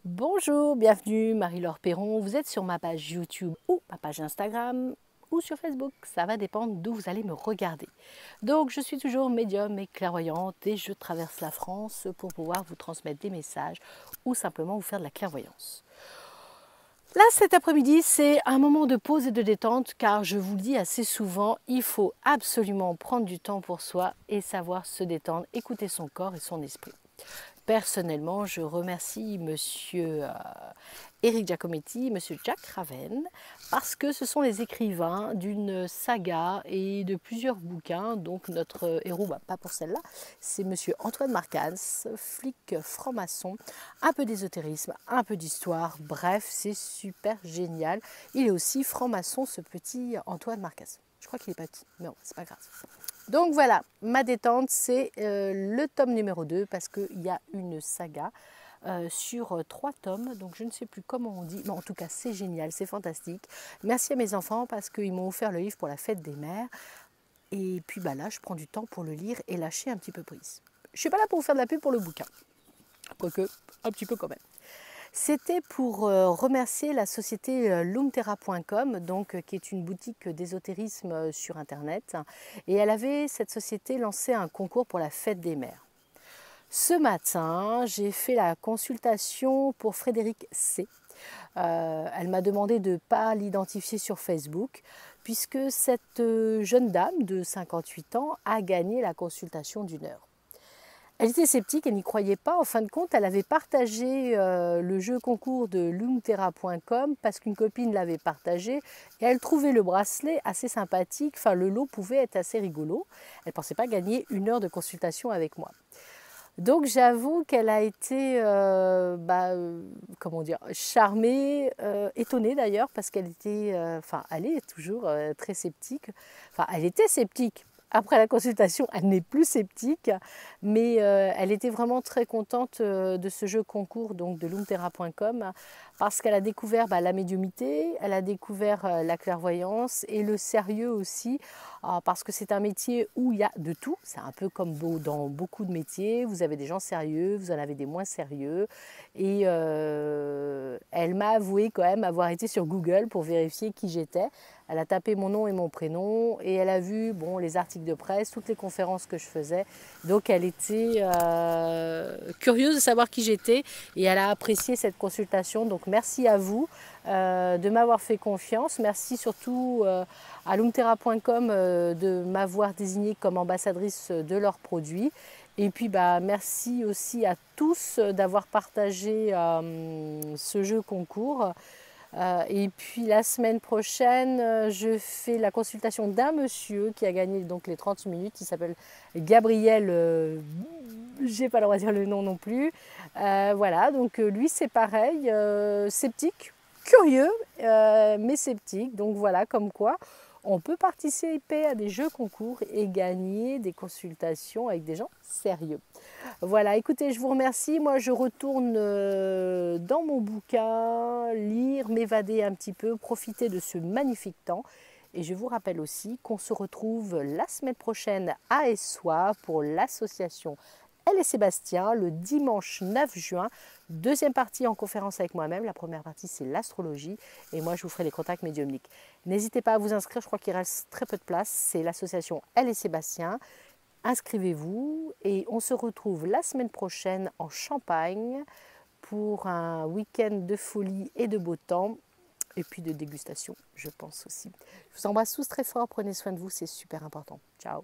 Bonjour, bienvenue Marie-Laure Perron. Vous êtes sur ma page YouTube ou ma page Instagram ou sur Facebook. Ça va dépendre d'où vous allez me regarder. Donc, je suis toujours médium et clairvoyante et je traverse la France pour pouvoir vous transmettre des messages ou simplement vous faire de la clairvoyance. Là, cet après-midi, c'est un moment de pause et de détente car je vous le dis assez souvent, il faut absolument prendre du temps pour soi et savoir se détendre, écouter son corps et son esprit. Personnellement, je remercie Monsieur Éric Giacometti, Monsieur Jack Raven, parce que ce sont les écrivains d'une saga et de plusieurs bouquins. Donc notre héros, pas pour celle-là, c'est Monsieur Antoine Marcans, flic franc-maçon, un peu d'ésotérisme, un peu d'histoire, bref, c'est super génial. Il est aussi franc-maçon, ce petit Antoine Marcas. Je crois qu'il est pas petit, mais bon, c'est pas grave. Donc voilà, ma détente, c'est le tome numéro 2 parce qu'il y a une saga sur 3 tomes, donc je ne sais plus comment on dit, mais en tout cas c'est génial, c'est fantastique. Merci à mes enfants parce qu'ils m'ont offert le livre pour la fête des mères. Et puis là, je prends du temps pour le lire et lâcher un petit peu prise. Je ne suis pas là pour vous faire de la pub pour le bouquin, quoique un petit peu quand même. C'était pour remercier la société Lumterra.com, qui est une boutique d'ésotérisme sur Internet. Et elle avait, cette société, lancé un concours pour la fête des mères. Ce matin, j'ai fait la consultation pour Frédéric C. Elle m'a demandé de ne pas l'identifier sur Facebook, puisque cette jeune dame de 58 ans a gagné la consultation d'1 heure. Elle était sceptique, elle n'y croyait pas. En fin de compte, elle avait partagé le jeu concours de lumterra.com parce qu'une copine l'avait partagé et elle trouvait le bracelet assez sympathique. Enfin, le lot pouvait être assez rigolo. Elle ne pensait pas gagner 1 heure de consultation avec moi. Donc j'avoue qu'elle a été, comment dire, charmée, étonnée d'ailleurs parce qu'elle était, elle est toujours très sceptique. Enfin, elle était sceptique. Après la consultation, elle n'est plus sceptique, mais elle était vraiment très contente de ce jeu concours donc de lumterra.com parce qu'elle a découvert la médiumité, elle a découvert la clairvoyance et le sérieux aussi, parce que c'est un métier où il y a de tout. C'est un peu comme dans beaucoup de métiers, vous avez des gens sérieux, vous en avez des moins sérieux. Et elle m'a avoué quand même avoir été sur Google pour vérifier qui j'étais. Elle a tapé mon nom et mon prénom et elle a vu les articles de presse, toutes les conférences que je faisais. Donc elle était curieuse de savoir qui j'étais et elle a apprécié cette consultation. Donc merci à vous de m'avoir fait confiance. Merci surtout à lumterra.com de m'avoir désignée comme ambassadrice de leurs produits. Et puis merci aussi à tous d'avoir partagé ce jeu concours. Et puis la semaine prochaine, je fais la consultation d'un monsieur qui a gagné donc les 30 minutes. Il s'appelle Gabriel, j'ai pas le droit de dire le nom non plus. Voilà, donc lui c'est pareil, sceptique, curieux, mais sceptique. Donc voilà, comme quoi on peut participer à des jeux concours et gagner des consultations avec des gens sérieux. Voilà, écoutez, je vous remercie. Moi, je retourne dans mon bouquin, lire, m'évader un petit peu, profiter de ce magnifique temps. Et je vous rappelle aussi qu'on se retrouve la semaine prochaine à Essoir pour l'association Elle et Sébastien, le dimanche 9 juin. Deuxième partie en conférence avec moi-même. La première partie, c'est l'astrologie. Et moi, je vous ferai les contacts médiumniques. N'hésitez pas à vous inscrire, je crois qu'il reste très peu de place. C'est l'association Elle et Sébastien. Inscrivez-vous et on se retrouve la semaine prochaine en Champagne pour un week-end de folie et de beau temps et puis de dégustation, je pense aussi. Je vous embrasse tous très fort, prenez soin de vous, c'est super important. Ciao.